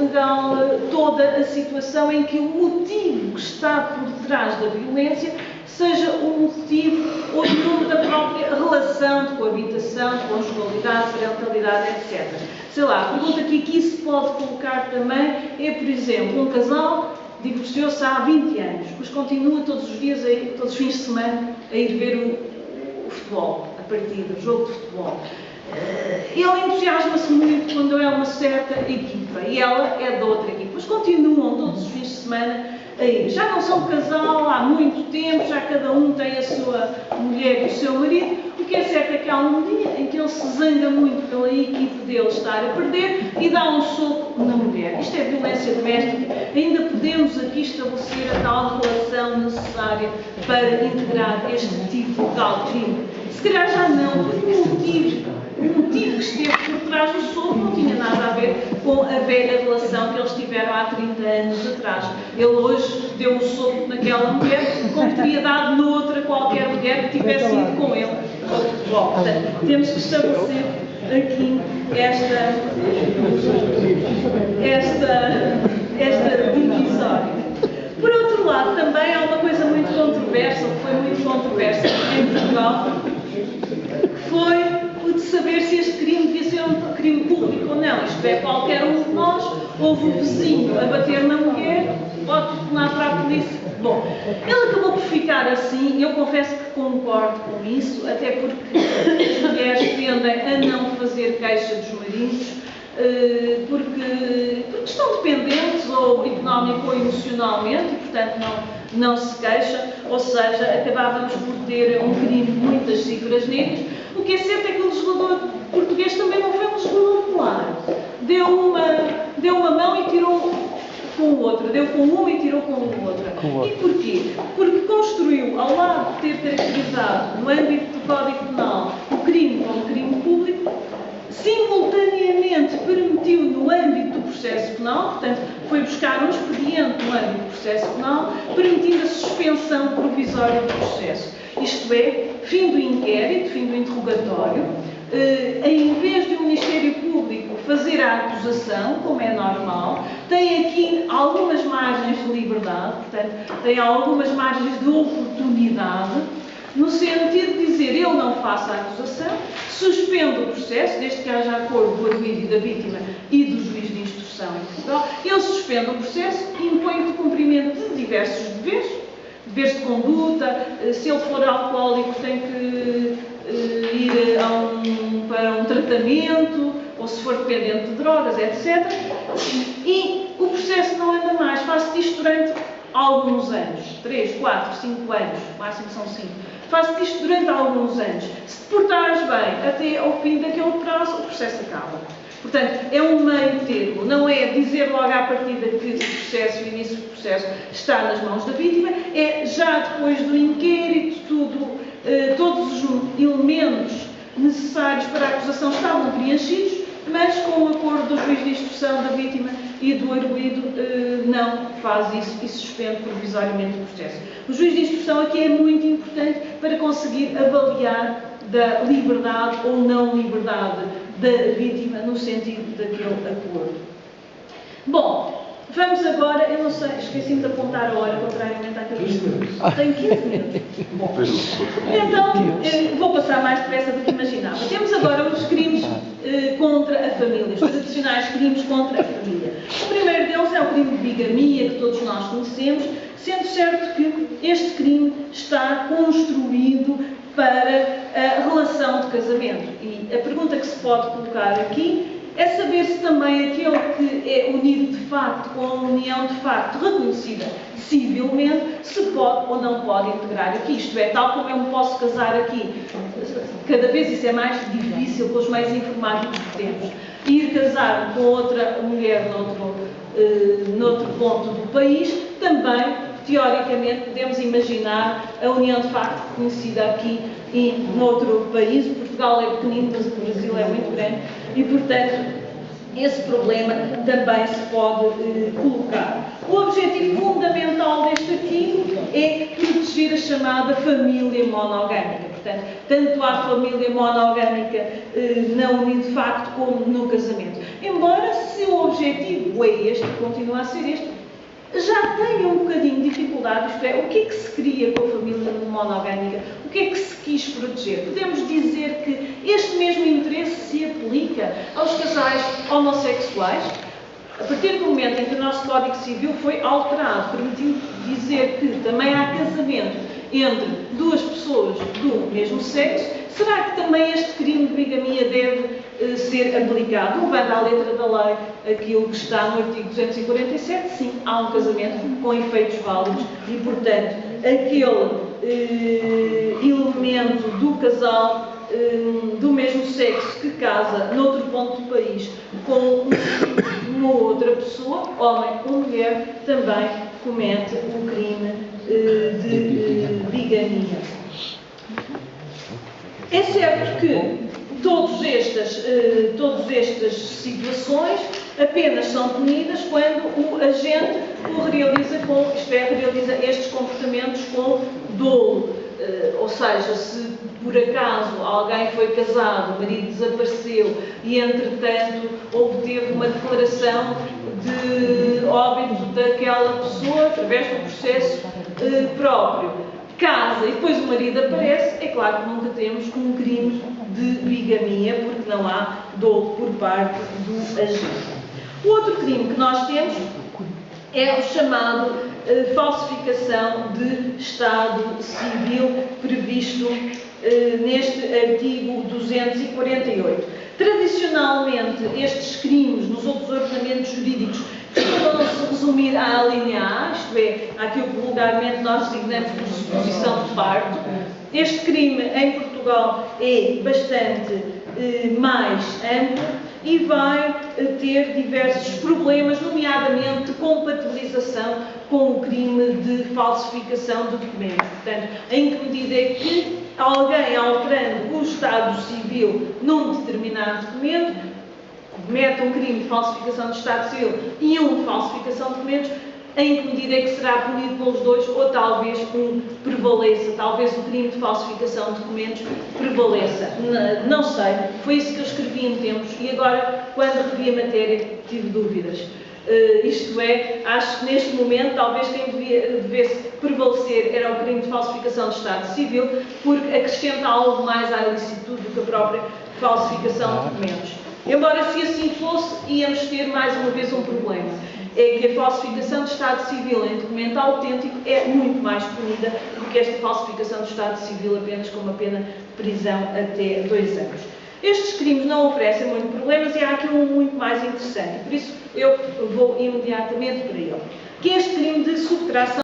negá-la toda a situação em que o motivo que está por detrás da violência seja um motivo oriundo da própria relação de coabitação, de conjugalidade, parentalidade, etc. Sei lá, a pergunta que aqui se pode colocar também é, por exemplo, um casal divorciou-se há 20 anos, mas continua todos os dias, todos os fins de semana, a ir ver o futebol, a partida, o jogo de futebol. Ele entusiasma-se muito quando é uma certa equipa e ela é da outra equipa, mas continuam todos os fins de semana a ir. Já não são casal há muito tempo, já cada um tem a sua mulher e o seu marido. O que é certo é que há um dia em que ele se zanga muito pela equipe dele estar a perder e dá um soco na mulher. Isto é violência doméstica. Ainda podemos aqui estabelecer a tal relação necessária para integrar este tipo de tal crime. Se calhar já não, porque o motivo que esteve por trás do soco não tinha nada a ver com a velha relação que eles tiveram há 30 anos atrás. Ele hoje deu um soco naquela mulher, como teria dado noutra qualquer mulher que tivesse ido com ele ao futebol. Portanto, temos que estabelecer aqui esta divisória. Por outro lado, também há uma coisa muito controversa, que foi muito controversa em Portugal, que foi o de saber se este crime devia ser um crime público ou não. Isto é, qualquer um de nós ouve o vizinho a bater na mulher, pode telefonar para a polícia. Bom, ele acabou por ficar assim, e eu confesso que concordo com isso, até porque as mulheres tendem a não fazer queixa dos maridos, porque estão dependentes, ou económico ou emocionalmente, e portanto não se queixa, ou seja, acabávamos por ter um crime de muitas cifras negras. O que é certo é que o legislador português também não foi um legislador polar. Deu uma mão e tirou com o outro, deu com um e tirou com o outro. E porquê? Porque construiu, ao lado de ter caracterizado no âmbito do Código Penal o crime como crime público, simultaneamente permitiu no âmbito do processo penal, portanto, foi buscar um expediente no âmbito do processo penal, permitindo a suspensão provisória do processo. Isto é, fim do inquérito, fim do interrogatório, em vez de o Ministério Público fazer a acusação, como é normal, tem aqui algumas margens de liberdade, portanto, tem algumas margens de oportunidade, no sentido de dizer, ele não faça a acusação, suspende o processo, desde que haja acordo do arguido e da vítima e do juiz de instrução em Portugal, ele suspende o processo e impõe o cumprimento de diversos deveres de conduta, se ele for alcoólico tem que ir para um tratamento, ou se for dependente de drogas, etc. E o processo não anda mais, faz-se isto durante alguns anos, 3, 4, 5 anos, o máximo são 5. Faz-se isto durante alguns anos. Se te portares bem até ao fim daquele prazo, o processo acaba. Portanto, é um meio termo, não é dizer logo à partida que o processo, o início do processo, está nas mãos da vítima, é já depois do inquérito, todos os elementos necessários para a acusação estavam preenchidos, mas com o acordo do juiz de instrução da vítima e do arguido não faz isso e suspende provisoriamente o processo. O juiz de instrução aqui é muito importante para conseguir avaliar da liberdade ou não liberdade da vítima no sentido daquele acordo. Bom, vamos agora, eu não sei, esqueci-me de apontar a hora, contrariamente àquilo que tenho 15 minutos. Bom, então, vou passar mais depressa do que imaginava. Temos agora os crimes contra a família, os tradicionais crimes contra a família. O primeiro deles é o crime de bigamia, que todos nós conhecemos, sendo certo que este crime está construído para a relação de casamento. E a pergunta que se pode colocar aqui é saber se também aquele que é unido de facto com a união de facto reconhecida civilmente, se pode ou não pode integrar aqui. Isto é, tal como eu me posso casar aqui, cada vez isso é mais difícil com os meios informáticos que temos. Ir casar com outra mulher noutro ponto do país, também teoricamente, podemos imaginar a união de facto reconhecida aqui e noutro país. Portugal é pequenino, mas o Brasil é muito grande e, portanto, esse problema também se pode colocar. O objetivo fundamental deste artigo é proteger a chamada família monogâmica. Portanto, tanto há família monogâmica na união de facto como no casamento. Embora, se o objetivo é este, continua a ser este, já tenha um bocadinho de dificuldade, isto é, o que é que se queria com a família monogâmica? O que é que se quis proteger? Podemos dizer que este mesmo interesse se aplica aos casais homossexuais? A partir do momento em que o nosso Código Civil foi alterado, permitindo dizer que também há casamento entre duas pessoas do mesmo sexo, será que também este crime de bigamia deve ser aplicado? Levando à letra da lei aquilo que está no artigo 247, sim, há um casamento com efeitos válidos e, portanto, aquele elemento do casal do mesmo sexo que casa noutro ponto do país com uma outra pessoa, homem ou mulher, também comete o crime de bigamia. É certo que todas estas situações apenas são punidas quando o agente realiza estes comportamentos com dolo. Ou seja, se por acaso alguém foi casado, o marido desapareceu e, entretanto, obteve uma declaração de óbito daquela pessoa através do processo próprio, casa e depois o marido aparece, é claro que nunca temos um crime de bigamia, porque não há dolo por parte do agente. O outro crime que nós temos é o chamado falsificação de estado civil previsto neste artigo 248. Tradicionalmente, estes crimes nos outros ordenamentos jurídicos costumam-se resumir à linha A, isto é, àquilo que vulgarmente nós designamos por suposição de parto. Este crime em Portugal é bastante mais amplo e vai ter diversos problemas, nomeadamente de compatibilização com o crime de falsificação de documentos. Portanto, em que medida é que alguém, alterando o estado civil num determinado documento, comete um crime de falsificação de estado civil e um de falsificação de documentos, em que medida é que será punido pelos dois, ou talvez um prevaleça, talvez o crime de falsificação de documentos prevaleça. Não sei, foi isso que eu escrevi em tempos e agora, quando revi a matéria, tive dúvidas. Isto é, acho que neste momento, talvez quem devesse prevalecer era o crime de falsificação de estado civil, porque acrescenta algo mais à ilicitude do que a própria falsificação de documentos. Embora, se assim fosse, íamos ter mais uma vez um problema. É que a falsificação de estado civil em documento autêntico é muito mais punida do que esta falsificação de estado civil apenas com uma pena de prisão até 2 anos. Estes crimes não oferecem muitos problemas e há aqui um muito mais interessante, por isso eu vou imediatamente para ele, que é este crime de subtração